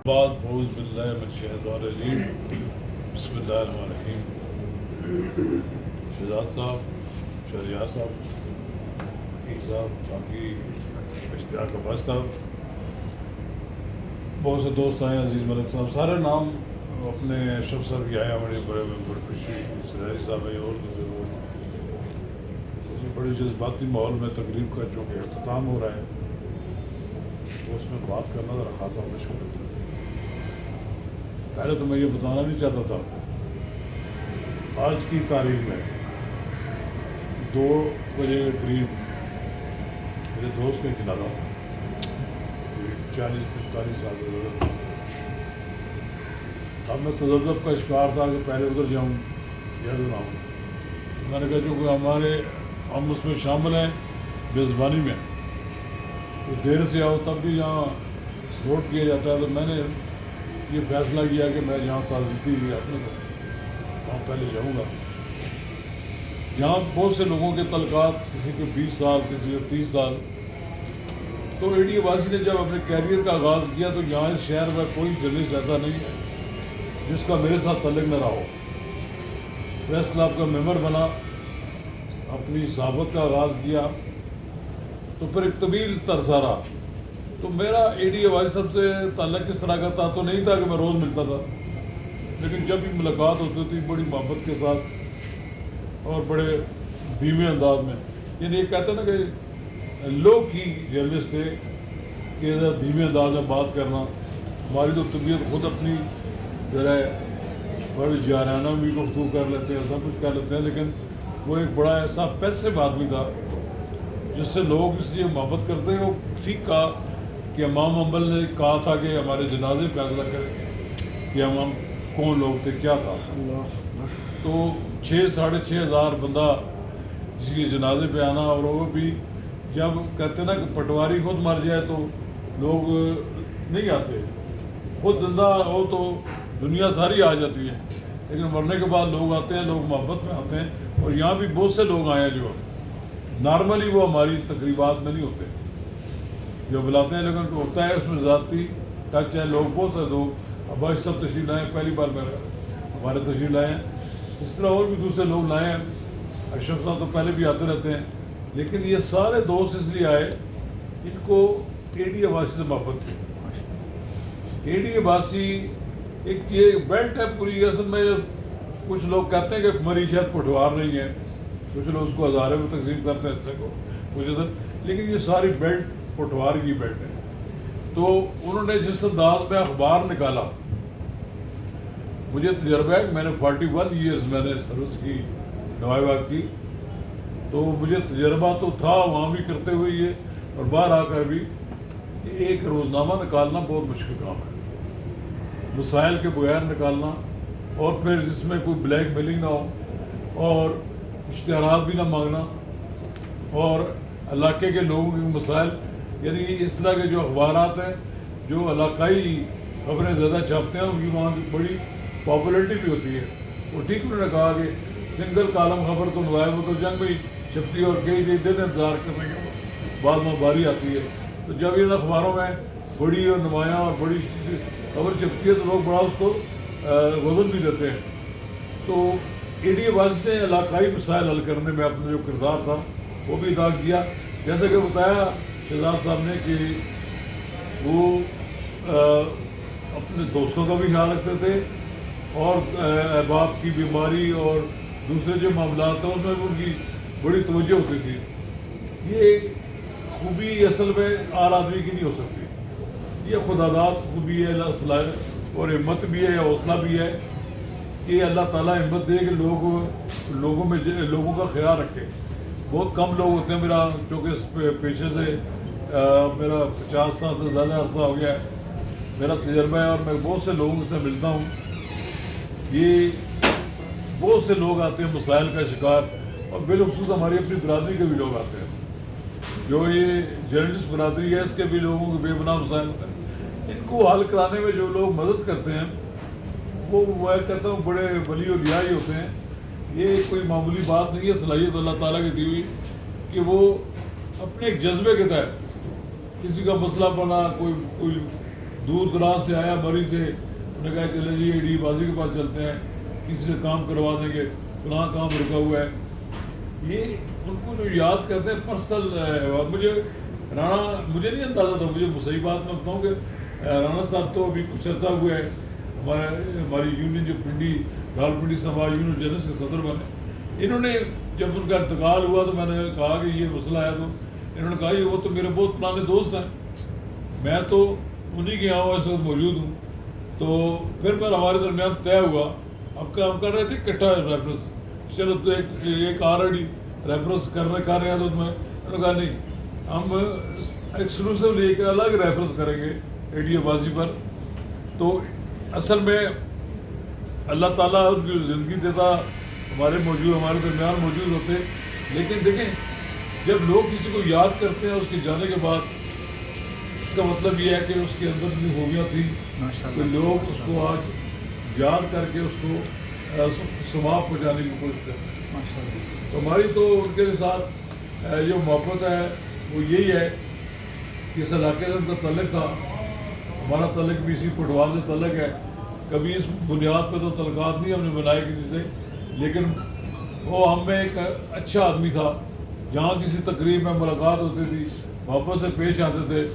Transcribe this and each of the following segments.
بعد اعوذ باللہ من الشیطان الرجیم بسم اللہ الرحمن الرحیم. شہزاد صاحب، شہریار صاحب، حقیق صاحب، باقی اشتیاق عباس صاحب، بہت سے دوست آئے، عزیز ملک صاحب، سارے نام اپنے اشرف صاحب بھی آئے، ہمارے بڑے بڑے خوشی سرحری صاحب ہیں اور دوسرے لوگ. بڑے جذباتی ماحول میں تقریب کا چونکہ اختتام ہو رہا ہے تو اس میں بات کرنا ذرا خاصا مشکل ہوتا ہے. پہلے تو میں یہ بتانا نہیں چاہتا تھا، آج کی تاریخ میں 2 بجے کے قریب میرے دوست نے کھلانا 40-45 سال کی ضرورت. اب میں تذبذب کا شکار تھا کہ پہلے ادھر جاؤں یا ادھر آؤں. میں نے کہا چونکہ ہم اس میں شامل ہیں بے زبانی میں، تو دیر سے آؤ تب بھی یہاں نوٹ کیا جاتا ہے. تو میں نے یہ فیصلہ کیا کہ میں جہاں تعزیتی اپنے سے وہاں پہلے جاؤں گا. یہاں بہت سے لوگوں کے تعلقات، کسی کے 20 سال، کسی کے 30 سال. تو اے ڈی واسی نے جب اپنے کیریئر کا آغاز کیا تو یہاں اس شہر میں کوئی جرنلسٹ ایسا نہیں ہے جس کا میرے ساتھ تعلق نہ رہا ہو. پریس کلب کا ممبر بنا، اپنی صحافت کا آغاز کیا، تو پھر ایک طویل عرصہ رہا. تو میرا اے ڈی واسی صاحب سے تعلق اس طرح کا تھا تو نہیں تھا کہ میں روز ملتا تھا، لیکن جب بھی ملاقات ہوتی تھی بڑی محبت کے ساتھ اور بڑے دھیمے انداز میں. یعنی یہ کہتے ہیں نا کہ لو کی جرنلسٹ تھے کہ دھیمے انداز میں بات کرنا. ہماری تو طبیعت خود اپنی ذرا بڑی جارانہ بھی گفتگو کر لیتے ہیں، سب کچھ کر لیتے ہیں، لیکن وہ ایک بڑا ایسا پیسیو آدمی تھا جس سے لوگ اس لیے محبت کرتے ہیں. وہ ٹھیک کہا کہ امام انبل نے کہا تھا کہ ہمارے جنازے فیصلہ کریں کہ ہم کون لوگ تھے، کیا تھا. تو 6-6.5 ہزار بندہ جس کے جنازے پہ آنا، اور وہ بھی جب کہتے ہیں نا کہ پٹواری خود مر جائے تو لوگ نہیں آتے، خود زندہ ہو تو دنیا ساری آ جاتی ہے، لیکن مرنے کے بعد لوگ آتے ہیں، لوگ محبت میں آتے ہیں. اور یہاں بھی بہت سے لوگ آئے ہیں جو نارملی وہ ہماری تقریبات میں نہیں ہوتے، جو بلاتے ہیں، لیکن ہوتا ہے اس میں ذاتی ٹچ ہے. لوگ بہت سے لوگ عباس صاحب تشریف لائے ہیں، پہلی بار ہمارے تشریف لائے ہیں. اس طرح اور بھی دوسرے لوگ لائے ہیں. اشرف صاحب تو پہلے بھی آتے رہتے ہیں، لیکن یہ سارے دوست اس لیے آئے ان کو اے ڈی عباسی سے محبت تھی. اے ڈی عباسی ایک یہ بیلٹ ہے پوری. اصل میں کچھ لوگ کہتے ہیں کہ ہماری شاید پٹوار نہیں ہے، کچھ لوگ اس کو ہزارے میں تقسیم کرتے ہیں حصے کو کچھ ادھر، لیکن یہ ساری بیلٹ پٹوار کی بیلٹ ہے. تو انہوں نے جس انداز میں اخبار نکالا، مجھے تجربہ ہے کہ میں نے 41 ایئرز میں نے سروس کی، نوائے باغ کی، تو مجھے تجربہ تو تھا وہاں بھی کرتے ہوئے یہ، اور باہر آ کر بھی ایک روزنامہ نکالنا بہت مشکل کام ہے، مسائل کے بغیر نکالنا، اور پھر جس میں کوئی بلیک میلنگ نہ ہو اور اشتہارات بھی نہ مانگنا، اور علاقے کے لوگوں کے مسائل. یعنی اس طرح کے جو اخبارات ہیں جو علاقائی خبریں زیادہ چھاپتے ہیں، ان کی وہاں بڑی پاپولرٹی بھی ہوتی ہے. وہ ٹھیک انہوں نے کہا کہ سنگل کالم خبر تو نوائب تو جنگ میں چھپتی ہے اور کئی دن انتظار کرنے کے بعد میں باری آتی ہے. تو جب ان اخباروں میں بڑی اور نمایاں اور بڑی خبر چھپتی ہے تو لوگ بڑا اس کو وزن بھی دیتے ہیں. تو اے ڈی عباسی نے علاقائی مسائل حل کرنے میں اپنا جو کردار تھا وہ بھی ادا کیا. جیسے کہ بتایا شہزاد صاحب نے کہ وہ اپنے دوستوں کا بھی خیال رکھتے تھے، اور احباب کی بیماری اور دوسرے جو معاملات تھے اس میں ان کی بڑی توجہ ہوتی تھی. یہ خوبی اصل میں اعلیٰ آدمی کی نہیں ہو سکتی، یہ خداداد خوبی ہے، صلاحیت اور ہمت بھی ہے، حوصلہ بھی ہے کہ اللہ تعالیٰ ہمت دے کہ لوگوں کا خیال رکھے. بہت کم لوگ ہوتے ہیں. میرا چونکہ اس پیشے سے میرا 50 سال سے زیادہ عرصہ ہو گیا ہے، میرا تجربہ ہے، اور میں بہت سے لوگوں سے ملتا ہوں. یہ بہت سے لوگ آتے ہیں مسائل کا شکار، اور بالخصوص ہماری اپنی برادری کے بھی لوگ آتے ہیں. جو یہ جرنلسٹ برادری ہے اس کے بھی لوگوں کے بے پناہ مسائل ہوتے ہیں. ان کو حل کرانے میں جو لوگ مدد کرتے ہیں وہ میں کہتا ہوں بڑے ولی و ریائی ہوتے ہیں. یہ کوئی معمولی بات نہیں ہے. صلاحیت اللہ تعالیٰ کی دی ہوئی کہ وہ اپنے ایک جذبے کے تحت کسی کا مسئلہ بنا، کوئی دور دراز سے آیا مری سے، انہوں نے کہا چلے جی AD بازی کے پاس چلتے ہیں، کسی سے کام کروا دیں گے، فلاں کام رکا ہوا ہے. یہ ان کو جو یاد کرتے ہیں پرسنل. مجھے نہیں اندازہ تھا، مجھے صحیح بات میں بتاؤں کہ رانا صاحب تو ابھی کچھ عرصہ ہوئے ہیں ہماری یونین جو پنڈی راولپنڈی سماج یونین جنرس کے صدر بنے. انہوں نے جب ان کا انتقال ہوا تو میں نے کہا کہ یہ مسئلہ ہے، تو انہوں نے کہا یہ وہ تو میرے بہت پرانے دوست ہیں، میں تو انہیں کے یہاں اس وقت موجود ہوں. تو پھر ہمارے درمیان طے ہوا، اب ہم کر رہے تھے اکٹھا ریفرنس، چلو تو ایک آلریڈی ریفرنس کر رہے ہیں، تو اس میں انہوں نے کہا نہیں ہم ایکسکلوسیولی ایک الگ ریفرنس کریں گے AD بازی پر. تو اصل میں اللہ تعالیٰ جو زندگی دیتا ہمارے درمیان موجود ہوتے. لیکن دیکھیں جب لوگ کسی کو یاد کرتے ہیں اس کے جانے کے بعد، اس کا مطلب یہ ہے کہ اس کے اندر اتنی خوبیاں تھیں کہ لوگ اس کو آج یاد کر کے اس کو ثواب پہنچانے کی کوشش کرتے ہیں. تو ہماری تو ان کے ساتھ جو محبت ہے وہ یہی ہے کہ اس علاقے سے ان کا تعلق تھا، ہمارا تعلق بھی اسی فٹبال سے تعلق ہے. کبھی اس بنیاد پہ تو تعلقات نہیں ہم نے بنائے کسی سے، لیکن وہ ہم میں ایک اچھا آدمی تھا. جہاں کسی تقریب میں ملاقات ہوتی تھی محبت سے پیش آتے تھے،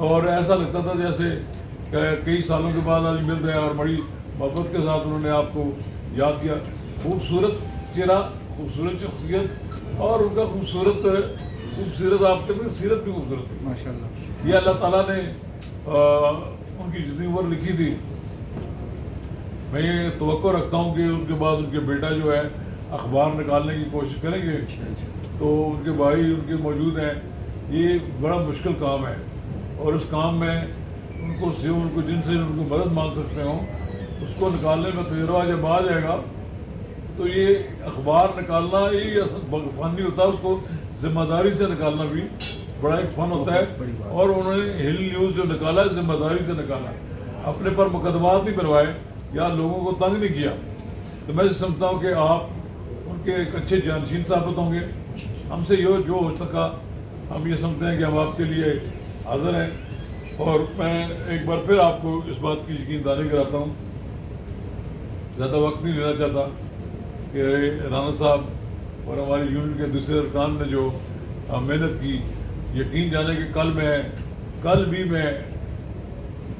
اور ایسا لگتا تھا جیسے کئی سالوں کے بعد آج مل رہے ہیں، اور بڑی محبت کے ساتھ انہوں نے آپ کو یاد کیا. خوبصورت چہرہ، خوبصورت شخصیت، اور ان کا خوبصورت آپ کے سیرت بھی خوبصورت تھی ماشاء اللہ. یہ اللہ تعالیٰ نے ان کی جتنی عمر لکھی تھی. میں یہ توقع رکھتا ہوں کہ ان کے بعد ان کے بیٹا جو ہے اخبار نکالنے کی کوشش کریں گے، تو ان کے بھائی ان کے موجود ہیں. یہ بڑا مشکل کام ہے، اور اس کام میں ان کو جن سے ان کو مدد مانگ سکتے ہوں اس کو نکالنے میں تجربہ جب آ جائے گا تو یہ اخبار نکالنا ہی فن نہیں ہوتا، اس کو ذمہ داری سے نکالنا بھی بڑا ایک فن ہوتا ہے. اور انہوں نے ہل نیوز جو نکالا ہے ذمہ داری سے نکالا، اپنے پر مقدمات نہیں بنوائے یا لوگوں کو تنگ نہیں کیا. تو میں سمجھتا ہوں کہ آپ ان کے ایک اچھے جانشین ثابت ہوں گے. ہم سے جو ہو سکا ہم یہ سمجھتے ہیں کہ ہم آپ کے لیے حاضر ہیں. اور میں ایک بار پھر آپ کو اس بات کی یقین دہانی کراتا ہوں، زیادہ وقت نہیں لینا چاہتا، کہ رانا صاحب اور ہماری یونین کے دوسرے ارکان نے جو محنت کی، یقین جانے کہ کل بھی میں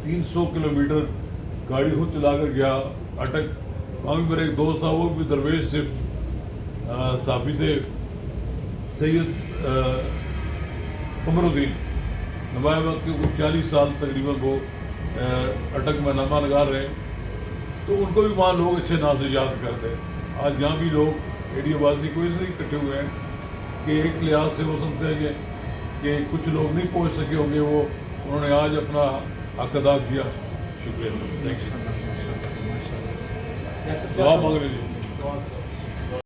300 کلومیٹر گاڑی خود چلا کر گیا اٹک. وہاں بھی میرا ایک دوست تھا، وہ بھی درویش صرف صحافی تھے، سید قمر الدین، نمایاں وقت کے 40 سال تقریباً وہ اٹک میں نامہ نگار رہے. تو ان کو بھی وہاں لوگ اچھے نام سے یاد کرتے ہیں. آج یہاں بھی لوگ AD بازی کو اس لیے اکٹھے ہوئے ہیں کہ ایک لحاظ سے وہ سمجھتے ہیں کہ کچھ لوگ نہیں پہنچ سکے ہوں گے، وہ انہوں نے آج اپنا حق ادا کیا. شکریہ. دعا مانگ لیجیے.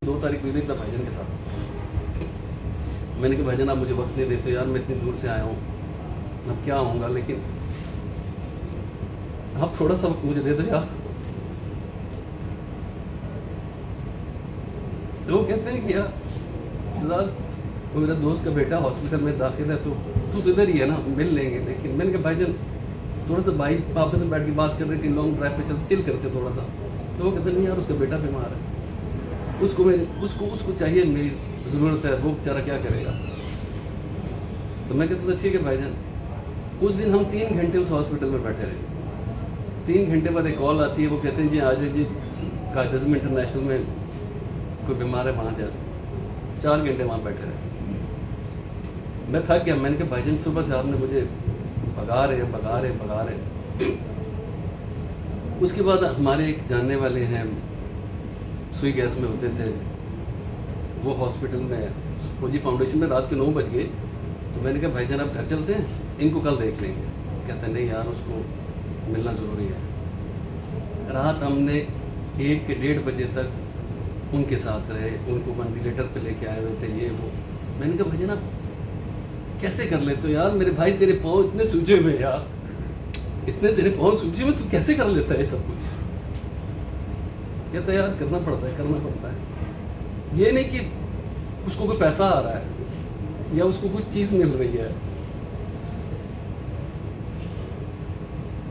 2 تاریخ کو بھی تھا بھائی جان کے ساتھ. میں نے کہا بھائی جان آپ مجھے وقت نہیں دیتے یار، میں اتنی دور سے آیا ہوں، اب کیا آؤں گا، لیکن آپ تھوڑا سا وقت مجھے دے دو یار. تو وہ کہتے ہیں کہ یار شہزاد وہ میرا دوست کا بیٹا ہاسپٹل میں داخل ہے، تو ادھر ہی ہے نا، مل لیں گے. لیکن میں نے کہا بھائی جان تھوڑا سا بھائی آپس میں بیٹھ کے بات کر رہے کہ لانگ ڈرائیو پہ چل کرتے تھوڑا سا. تو وہ کہتے نہیں یار اس کا بیٹا بیمار ہے، اس کو چاہیے، میری ضرورت ہے، وہ بیچارہ کیا کرے گا. تو میں کہتا تھا ٹھیک ہے بھائی جان. اس دن ہم 3 گھنٹے اس ہاسپٹل میں بیٹھے رہے. 3 گھنٹے بعد ایک کال آتی ہے، وہ کہتے ہیں جی آج جی قائد اعظم انٹرنیشنل میں کوئی بیمار ہے وہاں جا. 4 گھنٹے وہاں بیٹھے رہے. میں تھک گیا. میں نے کہا بھائی جان صبح سے آپ نے مجھے بھگا رہے. اس کے بعد ہمارے ایک جاننے والے ہیں سوئی گیس میں ہوتے تھے، وہ ہاسپٹل میں فوجی فاؤنڈیشن میں رات کے 9 بج گئے. تو میں نے کہا بھائی جان آپ گھر چلتے ہیں، ان کو کل دیکھ لیں گے. کہتے ہیں نہیں یار اس کو ملنا ضروری ہے. رات ہم نے 1 کے 1:30 بجے تک ان کے ساتھ رہے، ان کو وینٹیلیٹر پہ لے کے آئے ہوئے تھے یہ وہ. میں نے کہا بھائی جان آپ کیسے کر لیتے ہو یار، میرے بھائی تیرے پاؤں اتنے سوجے ہوئے یار، اتنے تیرے پاؤں سوجے ہوئے، تو کیسے کر لیتا ہے یہ سب کچھ. کہتا ہے یار کرنا پڑتا ہے. یہ نہیں کہ اس کو کوئی پیسہ آ رہا ہے یا اس کو کوئی چیز مل رہی ہے.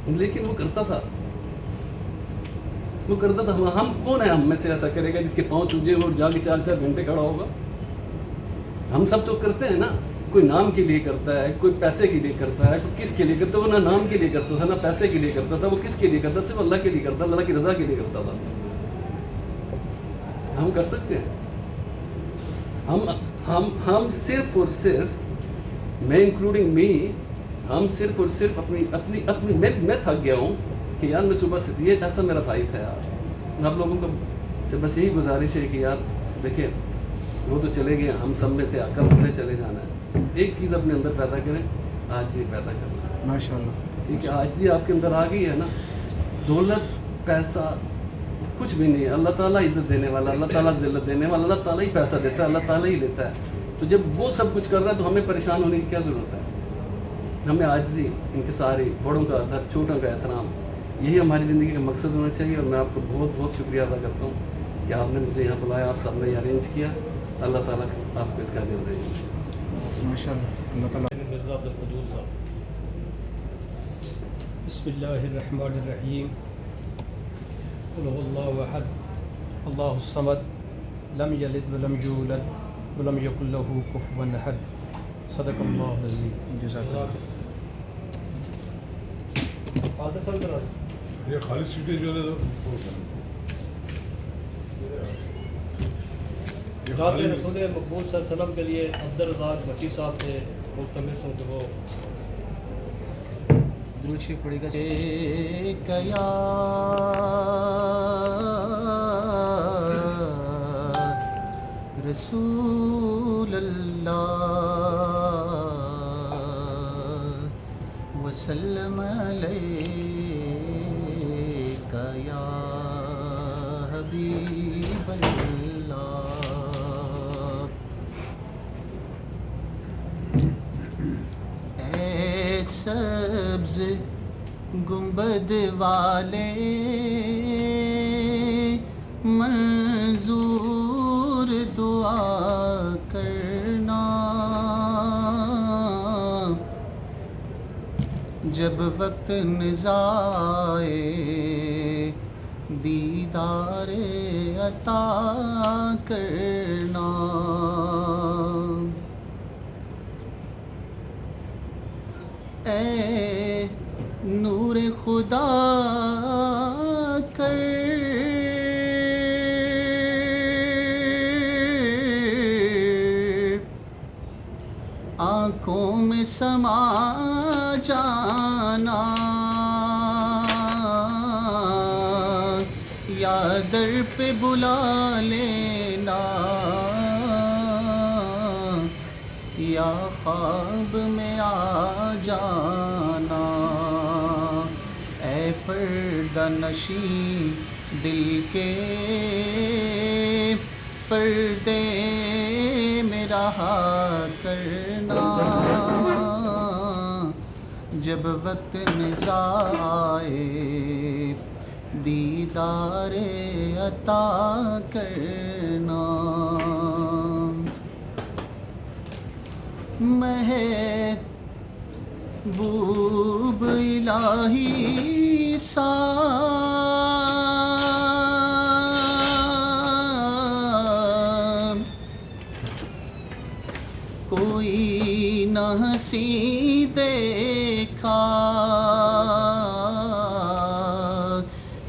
لیکن وہ کرتا تھا. ہم کون ہیں ہم میں سے ایسا کرے گا جس کے پاؤں سوجے اور جا کے 4 گھنٹے کھڑا ہوگا؟ ہم سب تو کرتے ہیں نا. کوئی نام کے لیے کرتا ہے, کوئی پیسے کے لیے کرتا ہے, کوئی کس کے لیے کرتا ہے. وہ نہ نام کے لیے کرتا تھا نہ پیسے کے لیے کرتا تھا. وہ کس کے لیے کرتا تھا؟ صرف اللہ کے لیے کرتا تھا, اللہ کی رضا کے لیے کرتا تھا. ہم کر سکتے ہیں. ہم صرف اور صرف, میں انکلوڈنگ می, ہم صرف اور صرف اپنی میں تھک گیا ہوں کہ یار میں صبح سے یہ ایسا میرا بھائی تھا یار. آپ لوگوں کو سے بس یہی گزارش ہے کہ یار دیکھیں وہ تو چلے گئے, ہم سب میں تھے, کل ہم نے چلے جانا ہے. ایک چیز اپنے اندر پیدا کریں, عاجزی پیدا کرنا. ماشاءاللہ. ٹھیک ہے, عاجزی آپ کے اندر آ گئی ہے نا, دولت پیسہ کچھ بھی نہیں ہے. اللہ تعالیٰ عزت دینے والا, اللہ تعالیٰ ذلت دینے والا, اللہ تعالیٰ ہی پیسہ دیتا ہے, اللہ تعالیٰ ہی لیتا ہے. تو جب وہ سب کچھ کر رہا ہے تو ہمیں پریشان ہونے کی کیا ضرورت ہے؟ ہمیں عاجزی, انکساری, بڑوں کا ادب, چھوٹوں کا احترام, یہی ہماری زندگی کا مقصد ہونا چاہیے. اور میں آپ کو بہت بہت شکریہ ادا کرتا ہوں کہ آپ نے مجھے یہاں بلایا, آپ سب نے یہ ارینج کیا. اللہ تعالیٰ آپ کو اس کا اجر دے. ماشاءاللہ. اللہ تعالیٰ. مرزا عبدالقدوس صاحب. بسم اللہ الرحمن الرحیم. قل هو اللہ احد اللہ الصمد لم یلد ولم یولد ولم یکن له کفوا احد. صدق اللہ العظیم. جزاک اللہ. فاتح صاحب کرا یہ خالد سیٹیں جو ہے ذات رسول مقبول صلی اللہ علیہ وسلم کے لیے عبدالرزاق بٹی صاحب سے ملتمس ہوں کہ وہ درود شریف پڑھے گا. یا رسول اللہ وسلم علیک یا حبیب اللہ. اے سبز گنبد والے منظور دعا کرنا, جب وقت نزائے دیدار عطا کرنا. اے نور خدا کر آنکھوں میں سما جانا, یا در پہ بلا لینا, یا خواب میں آ جانا. اے پردہ نشین دل کے پردے میں رہا کرنا, جب وقت نزا آئے دیدار عطا کرنا. محبوب الہی صاحب کوئی نہ ہنسی دیکھا,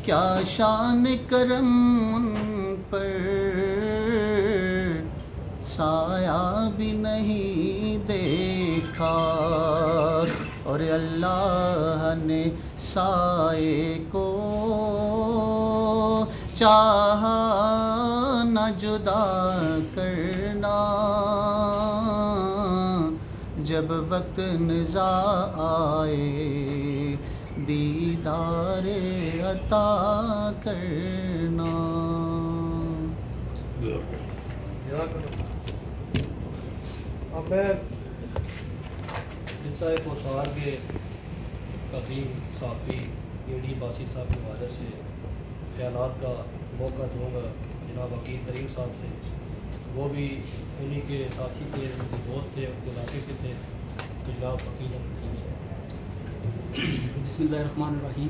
کیا شان کرم ان پر سایہ بھی نہیں دیکھا. اور اللہ نے سائے کو چاہا نہ جدا کرنا, جب وقت نزا آئے دیدار عطا کرنا. اب میں جتنا ایک وسار کے عظیم صحافی ایڈی باسی صاحب کے حوالے سے خیالات کا موقع دوں گا جناب وکیل کریم صاحب سے. وہ بھی انہی کے ساتھی تھے, ان کے دوست تھے, ان کے علاقے کے تھے, تو جناب وکیل کریم صاحب. बिस्मिल्लाहिर्रहमानिर्रहीम।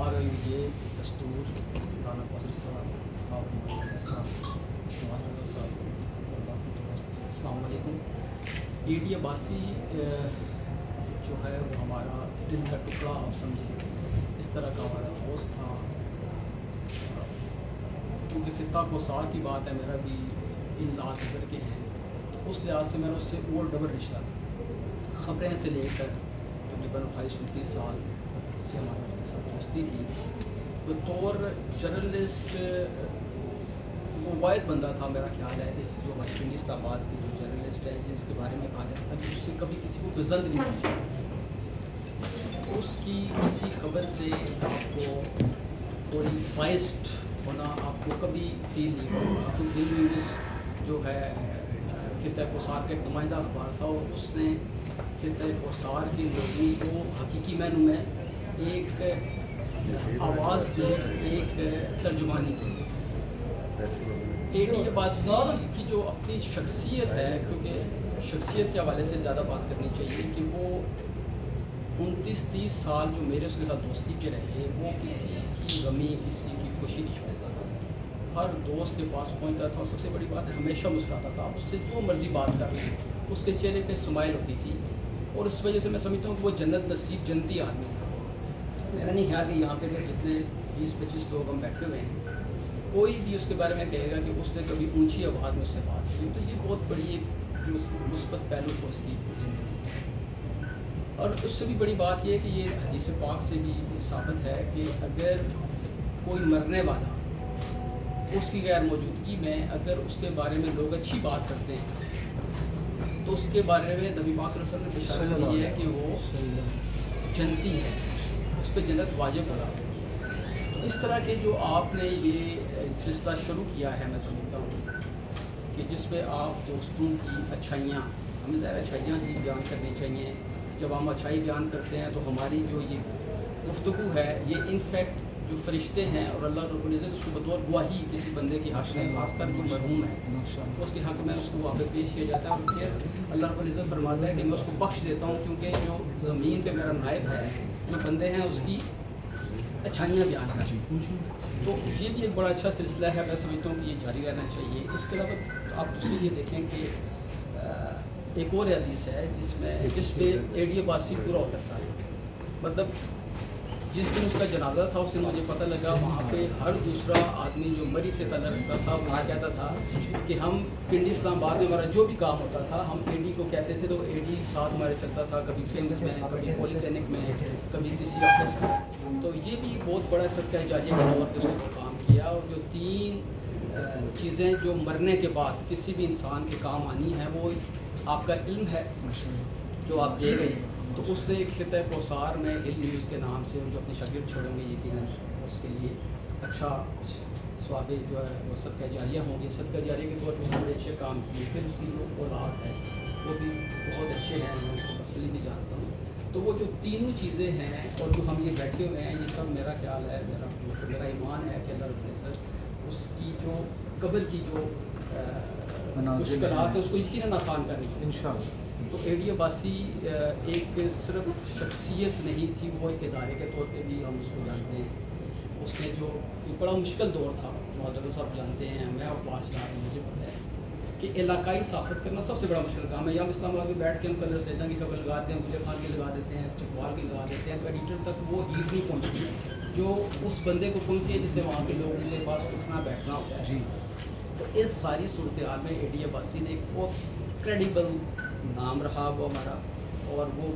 और ये दस्तूर राना फजल साहब और मौलाना साहब और बाकी दोस्त, अस्सलाम वालेकुम। AD अब्बासी जो है वो हमारा दिल का टुकड़ा, आप समझिए इस तरह का हमारा दोस्त था। क्योंकि खित्ता कोसार की बात है, मेरा भी इन लाख नगर के हैं, उस लिहाज से मेरा उससे और डबल रिश्ता था। ख़बरें से लेकर तकरीबन 28-29 साल से हमारा उनके साथ दोस्ती थी। बतौर जर्नलिस्ट वो वाहिद बंदा था, मेरा ख्याल है, इस जो वेस्ट इंडीज़ इस्लामाबाद के जो जर्नलिस्ट हैं जिसके बारे में कहा जाता था कि उससे कभी किसी को गज़ल नहीं पहुँची, उसकी किसी खबर से आपको कोई बाइस्ड होना आपको कभी फील नहीं होगा। तो दिल न्यूज़ जो है खित्ता कोसार का एक नुमाइंदा अखबार था और उसने खित्ता कोसार के लोगों को हकीकी मैनू में एक आवाज़ दी, एक तर्जुमानी की। AD अब्बासी की जो अपनी शख्सियत है, क्योंकि शख्सियत के हवाले से ज़्यादा बात करनी चाहिए कि वो 29-30 साल जो मेरे उसके साथ दोस्ती के रहे, वो किसी की गमी, किसी की खुशी नहीं छोड़ता था। हर दोस्त के पास पहुंचता था और सबसे बड़ी बात है हमेशा मुस्कुराता था। उससे जो मर्ज़ी बात कर लें, उसके चेहरे पे स्माइल होती थी और इस वजह से मैं समझता हूँ कि वो जन्नत नसीब जन्नती आदमी था। मेरा नहीं ख्याल कि यहाँ पे जितने 20-25 लोग हम बैठे हुए हैं, कोई भी उसके बारे में कहेगा कि उसने कभी ऊंची आवाज़ में उससे बात की। तो ये बहुत बड़ी एक जो मुस्बत पहलू था उसकी ज़िंदगी। और उससे भी बड़ी बात यह है कि ये हदीस पाक से भी साबित है कि अगर कोई मरने वाला उसकी गैर मौजूदगी में अगर उसके बारे में लोग अच्छी बात करते हैं तो उसके बारे में नबी पाक सल्लल्लाहु अलैहि वसल्लम ने इशारा की है कि वो जन्नती है, उस पर जन्नत वाजिब होगा। तो इस तरह के जो आपने ये सिलसिला शुरू किया है, मैं समझता हूँ कि जिस पे आप दोस्तों की अच्छाइयाँ, हमें ज़्यादा अच्छाइयाँ ही बयान करनी चाहिए। जब हम अच्छाई बयान करते हैं तो हमारी जो ये गुफ्तगू है, ये इनफैक्ट जो फरिश्ते हैं और अल्लाह रब्बुल इज़्ज़त उसको बतौर गवाही किसी बंदे के हक़ में, खासकर जो मरहूम है उसके हक़ में उसको वहाँ पे पेश किया जाता है। और फिर अल्लाह रब्बुल इज़्ज़त फरमाता है कि मैं उसको बख्श देता हूँ, क्योंकि जो ज़मीन पे मेरा नायब है, जो बंदे हैं उसकी अच्छाइयाँ बयान करते हैं। तो ये भी एक बड़ा अच्छा सिलसिला है, मैं समझता हूँ कि ये जारी रहना चाहिए। इसके अलावा आप दूसरी ये देखें कि एक और हदीस है जिस पे AD अब्बासी पूरा उतरता है। मतलब जिस दिन उसका जनाजा था उस दिन मुझे पता लगा वहाँ पे हर दूसरा आदमी जो मरी से तल्लुक़ रखता था वो कहता था कि हम पिंडी इस्लामाबाद में हमारा जो भी काम होता था हम AD को कहते थे, तो AD साथ हमारे चलता था, कभी फिल्म में, कभी पॉलिटेक्निक में, कभी किसी ऑफिस में। तो ये भी बहुत बड़ा सदका जारिया के तौर पर उसने काम किया। और जो 3 चीज़ें जो मरने के बाद किसी भी इंसान के काम आनी है, वो आपका इल्म है जो आप दे गए। तो उसने खित्ता कोसार में हिल न्यूज़ के नाम से जो अपने शागिर्द छोड़ेंगे, यकीनन उसके लिए अच्छा स्वाब जो है वो सदका जारिया होंगे। सदका जारिया के तौर पर उसने बड़े अच्छे काम किए। फिर उसकी जो औलाद है वो भी बहुत अच्छे हैं, मैं उसको पर्सनली भी जानता हूँ। तो वो जो तीनों चीज़ें हैं और जो हम ये बैठे हुए हैं, ये सब मेरा ख्याल है, मेरा ईमान है कि अल्लाह रब्बुल इज़्ज़त उसकी जो कब्र की जो मुश्किलात है उसको यकीनन आसान करेंगे इंशाअल्लाह। तो AD अब्बासी एक सिर्फ शख्सियत नहीं थी, वो एक इदारे के तौर पे भी हम उसको जानते हैं। उसने जो एक बड़ा मुश्किल दौर था, मौलाना साहब जानते हैं, मैं और बादशाह मुझे पता है कि इलाकाई साफ़त करना सबसे बड़ा मुश्किल काम है। यहाँ इस्लामाबाद में बैठ के हम कलर सैदा की खबर लगाते हैं, गुजर खान की लगा देते हैं, चकवाल की लगा देते हैं, तो एडिटर तक वो हीट नहीं पहुँचती जो उस बंदे को पहुँची है जिसने वहाँ के लोगों के पास उठना बैठना होता है। तो इस सारी सूरत हाल में AD अब्बासी ने एक बहुत क्रेडिबल नाम रहा वो हमारा। और वो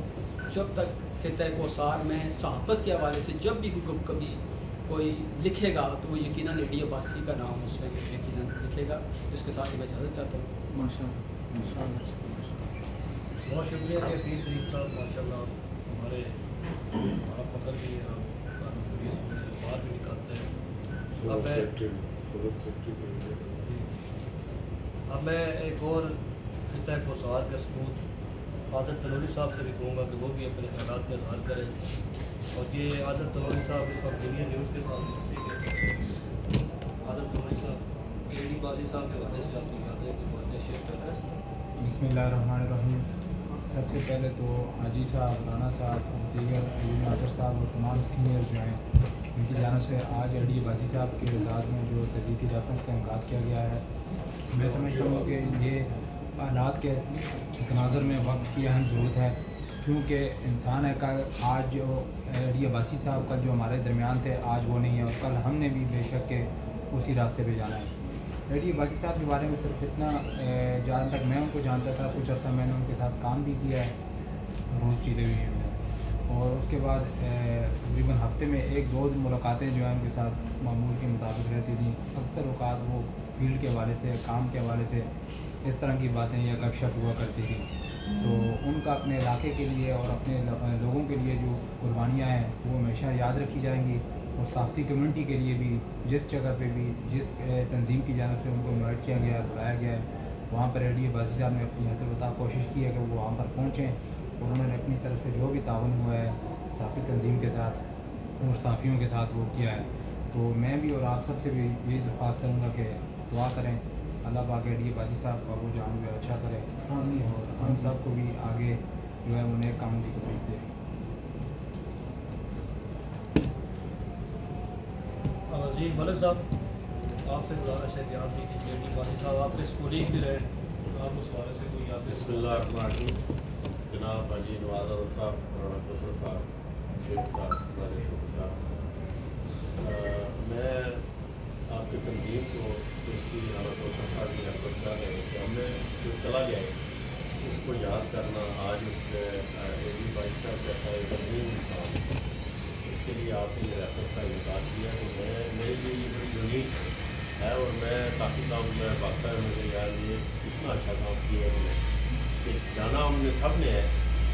जब तक खित्ता कोसार में सहाफ़त के हवाले से जब भी कभी कोई लिखेगा तो वो यकीनन AD अब्बासी का नाम उसमें यकीनन लिखेगा। जिसके साथ ही मैं इजाज़त चाहता हूँ। बहुत शुक्रिया कि पीर तरीक साहब माशाल्लाह हमारा फ़ख्र भी है, बात भी निकालते हैं। अब मैं एक और खित्ता कोसार के सबूत आदर तलौली साहब से भी कहूँगा कि वो भी अपने ख्यालात का इज़हार करें। और ये आदर तलौली साहब इस वक्त दुनिया न्यूज़ के साथ स्पीक है। आदर तलौली साहब AD अब्बासी साहब के हवाले से अपनी बातें शेयर कर रहे हैं। बिस्मिल्लाहिर्रहमानिर्रहीम। सबसे पहले तो हाजी साहब, राना साहब, दीगर नासर साहब और तमाम सीनियर जो हैं उनकी जानब से आज एडी अब्बासी साहब के साथ में जो तजदीदी रेफरेंस का इनका किया गया है, मैं समझता हूँ कि ये हालात के तनाज़ुर में वक्त की अहम ज़रूरत है, क्योंकि इंसान है का आज जो एडी अब्बासी साहब का जो हमारे दरमियान थे आज वो नहीं है, और कल हमने भी बेशक के उसी रास्ते पे जाना है। एडी अब्बासी साहब के बारे में सिर्फ इतना जहाँ तक मैं उनको जानता था, कुछ अर्सा मैंने उनके साथ काम भी किया है, रोज़ चीज़ें हुई हैं, और उसके बाद तकरीबन हफ्ते में 1-2 मुलाकातें जो हैं उनके साथ मामूल के मुताबिक रहती थी। अक्सर औक़ात वो फील्ड के हवाले से, काम के हवाले से इस तरह की बातें या गपशप हुआ करती थी। तो उनका अपने इलाके के लिए और अपने लोगों के लिए जो कुर्बानियाँ हैं वो हमेशा याद रखी जाएंगी, और साफ़ी कम्यूनिटी के लिए भी जिस जगह पे भी जिस तंजीम की जानिब से उनको इन्वाइट किया गया है, बुलाया गया है, वहाँ पर एडी अब्बासी साहब ने अपनी हद कोशिश की है कि वो वहाँ पर पहुँचें, और उन्होंने अपनी तरफ से जो भी ताउन हुआ है साफ़ी तंजीम के साथ और साफ़ियों के साथ वो किया है। तो मैं भी और आप सबसे भी यही दरख्वास्त करूँगा कि दुआ करें, अल्लाह पाक एडी अब्बासी साहब का वो जान जो है अच्छा करे, और हम सब को भी आगे जो है उन्हें काम की तौफीक दे। जी मलिक साहब, आपसे गुजारिश है कि आप जी एडी अब्बासी साहब आपके स्कूली भी रहे, आप उस बारे से कोई यादें। बिस्मिल्लाहिर्रहमानिर्रहीम। जनाब हाजी नवाज़ अहमद साहब, राना कौसर साहब, शेख साहब, वाले शेख साहब, मैं आपकी तंजीम को उसकी राना कौसर साहब की रेफर कर रहे हैं कि हमने जो चला गया है उसको याद करना आज उस एडी अब्बासी साहब जैसा एक अजीम इंसान, उसके लिए आपने ये रेफरेंस का इनकार किया, तो मैं मेरे लिए ये बड़ी यूनिक है, और मैं काफ़ी काम मैं वाकई है मुझे यार ये इतना अच्छा काम किया है कि जाना हमने सब ने है,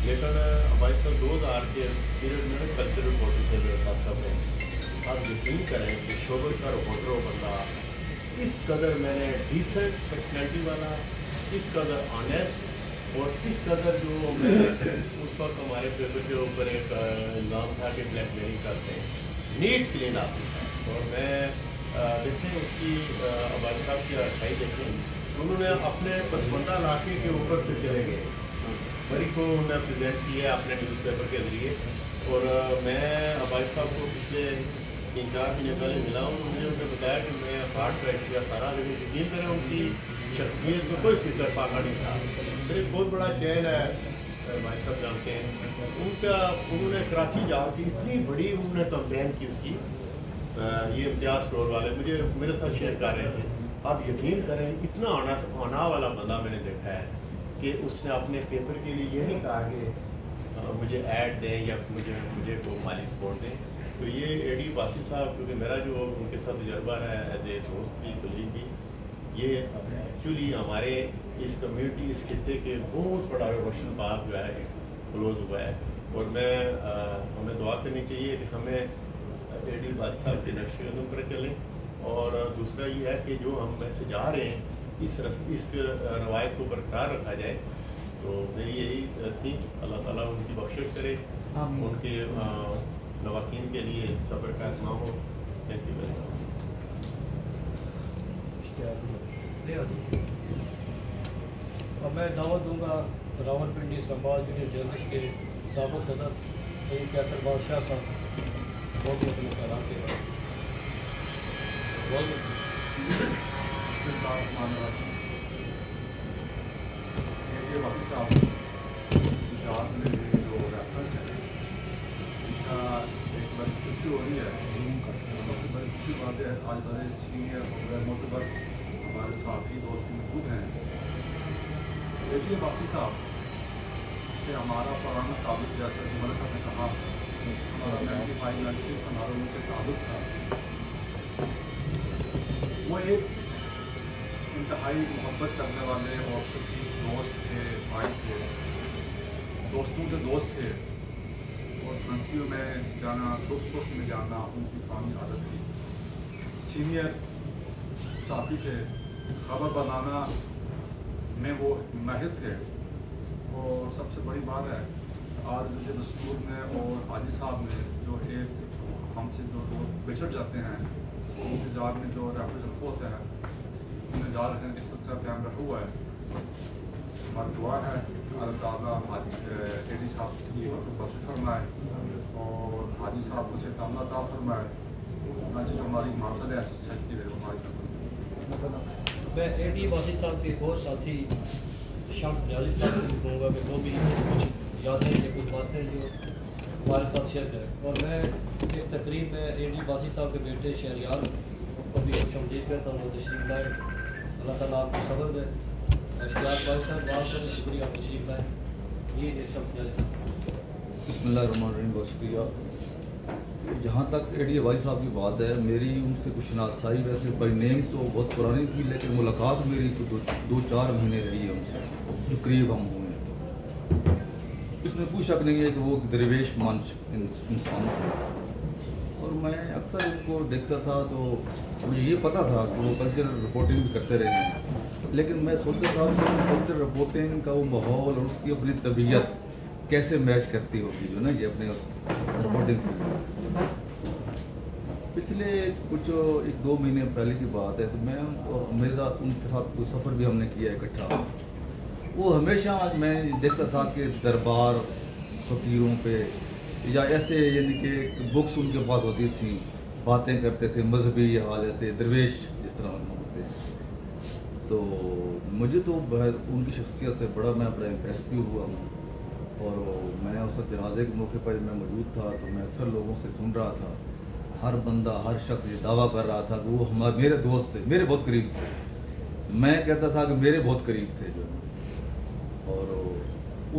लेकिन हमारे साथ 2000 के पीरियड में कल्चर रिपोर्टर थे मेरे साथ सब ने। आप यकीन करें कि शोबे का रिपोर्टर बंदा इस कदर मैंने डिसेंट पर्सनैलिटी वाला, इस कदर ऑनेस्ट, और इस कदर जो उस वक्त हमारे पेपर के ऊपर एक इल्ज़ाम था कि ब्लैकमेलिंग करते हैं, नीट क्लीन आती है। और मैं देखें उसकी अब्बासी साहब की अच्छाई देखें, उन्होंने अपने पसमंदा इलाके के ऊपर से चले गए, बड़ी को उन्होंने प्रेजेंट किया अपने न्यूज़पेपर के ज़रिए। और मैं अब्बासी साहब को पिछले 3-4 महीने पहले मिला हूँ, उन्होंने बताया कि मैं हार्ट क्राइटेरिया सारा, लेकिन यकीन करें उनकी शख्सियत में कोई फिक्र फाका नहीं था। फिर एक बहुत बड़ा चैन है भाई साहब जानते हैं उनका, उन्होंने कराची जाके इतनी बड़ी उन्होंने कंप्लेन की उसकी, ये इम्तियाज़ स्टोर वाले मुझे मेरे साथ शेयर कर रहे थे। आप यकीन करें इतना आना वाला बंदा मैंने देखा है कि उसने अपने पेपर के लिए ये नहीं कहा कि मुझे ऐड दें या मुझे को माली सपोर्ट दें। तो ये एडी अब्बासी साहब, क्योंकि मेरा जो उनके साथ तजर्बा है एज ए दोस्त भी कलीग भी, ये एक्चुअली हमारे इस कम्युनिटी इस खित्ते के बहुत बड़ा रोशन बाग जो है क्लोज हुआ है। और मैं हमें दुआ करनी चाहिए कि हमें एडी अब्बासी साहब के नक्शे कदम पर चलें, और दूसरा ये है कि जो हम वैसे जा रहे हैं इस रवायत को बरकरार रखा जाए। तो मेरी यही थी, अल्लाह ताला उनकी बख्शिश करे, उनके लवाकिन के लिए सब्र का इत्माम हो। Thank you very much. अब मैं दावत दूंगा रावलपिंडी संभाल यूनियन जर्नलिस्ट के साबिक़ सदर सईद कैसर बादशाह साहब बहुत बहुत मुख्ताराम के बाद खुशी हो रही है, सबसे बड़ी खुशी बात है आज बड़े सीनियर और मोतबर हमारे साथी दोस्त मौजूद हैं। एडी अब्बासी साहब से हमारा पुराना ताल्लुक, जैसा कि मलिक साहब ने कहा, हमारा 95-96 हमारा उनसे ताल्लुक था। वो एक इंतहाई मोहब्बत करने वाले और शकीक दोस्त थे, भाई थे, दोस्तों के दोस्त थे, और फंसियों में जाना, दुख सुख में जाना उनकी पुरानी आदत थी। सीनियर साथी थे, खबर बनाना में वो माहिर थे। और सबसे बड़ी बात है आज मुझे दस्तूर ने और हाजी साहब ने जो एक हमसे जो लोग बिछड़ जाते हैं, इंतजार में जो रेफरेंस होते हैं, इंतजार है इस सबसे ध्यान रखा हुआ है। हमारी दुआ है कि अल्लाह ताला एडी साहब की बख्श फरमाए और हाजी साहब को से तमना अता फरमाए ना जो हमारी मातल है ऐसी सच्ची है हमारी। मैं एडी वासी साहब के बहुत साथी शम्स न्याजी साहब से भी कहूँगा कि वो भी कुछ यादें या कुछ बातें जो हमारे साथ शेयर करें। और मैं इस तकरीब में एडी वासी साहब के बेटे शहरियार को भी खुश आमदीद करता हूँ। तशरीफ लाए, अल्लाह ताला आपको सब्र दे। इश्तियाक भाई साहब बहुत बहुत शुक्रिया, तशरीफ लाए। ये शम्स न्याजी साहब। बिस्मिल्लाहिर्रहमानिर्रहीम, बहुत शुक्रिया। जहाँ तक एडी भाई साहब की बात है, मेरी उनसे कुछ नासाई वैसे बाई नेम तो बहुत पुरानी थी, लेकिन मुलाकात मेरी तो दो चार महीने रही है उनसे, जो करीब हम हुए हैं। इसमें कोई शक नहीं है कि वो दरवेश मंच इंसान थे और मैं अक्सर उनको देखता था तो मुझे ये पता था कि वो कल्चरल रिपोर्टिंग भी करते रहे हैं, लेकिन मैं सोचता था कि कल्चरल रिपोर्टिंग का वो माहौल और उसकी अपनी तबीयत कैसे मैच करती होगी जो ना ये अपने रिपोर्टिंग फील्ड। पिछले कुछ 1-2 महीने पहले की बात है, तो मैं और मेरा उनके साथ कोई सफ़र भी हमने किया इकट्ठा। वो हमेशा मैं देखता था कि दरबार फ़कीरों पे या ऐसे यानी कि बुक्स उनके पास होती थी, बातें करते थे मजहबी हाल ऐसे दरवेश जिस तरह होते हैं। तो मुझे तो उनकी शख्सियत से बड़ा इम्प्रेस भी हुआ हूँ। और मैं उस जनाजे के मौके पर मैं मौजूद था तो मैं अक्सर लोगों से सुन रहा था, हर बंदा हर शख्स ये दावा कर रहा था कि वो हमारे मेरे दोस्त थे, मेरे बहुत करीब थे। मैं कहता था कि मेरे बहुत करीब थे जो। और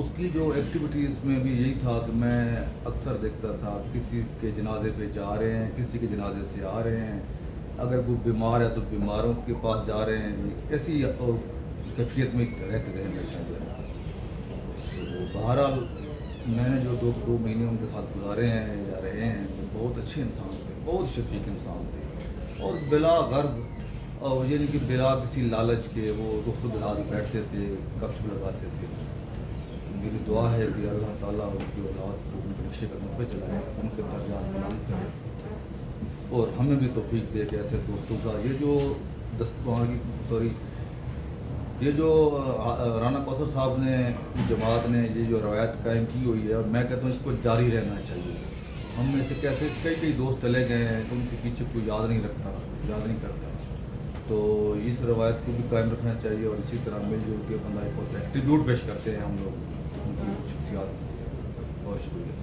उसकी जो एक्टिविटीज़ में भी यही था कि मैं अक्सर देखता था किसी के जनाजे पे जा रहे हैं, किसी के जनाजे से आ रहे हैं, अगर कोई बीमार है तो बीमारों के पास जा रहे हैं, ऐसी कैफियत में रहते रहे हमेशा जो है। तो बहरहाल मैंने जो 2 महीने उनके साथ गुजारे हैं या रहे हैं, बहुत अच्छे इंसान थे, बहुत शफीक इंसान थे और बिला गर्ज और यानी कि बिला किसी लालच के वो दोस्तों के साथ बैठते थे, गपशप लगाते थे। मेरी दुआ है कि अल्लाह ताला उनकी औलाद को उनके नक्शे कदम पे चलाए, उनके दर्जात बुलंद करे और हमें भी तौफीक दे कि ऐसे दोस्तों का ये जो राना कौसर साहब ने जमात ने ये जो रवायत कायम की हुई है, और मैं कहता हूँ इसको जारी रहना चाहिए। हम में से कैसे कई दोस्त चले गए हैं तो उनके पीछे कोई याद नहीं करता। तो इस रवायत को भी कायम रखना चाहिए और इसी तरह मिलजुल के बंदा एक ट्रिब्यूट पेश करते हैं हम लोग उनकी शख्सियात। बहुत शुक्रिया।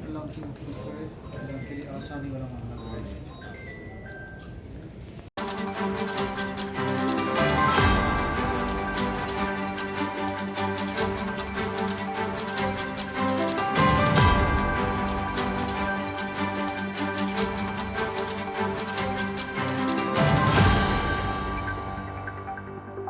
अल्लाह उनकी मदद करे, अल्लाह उनके लिए आसानी वाला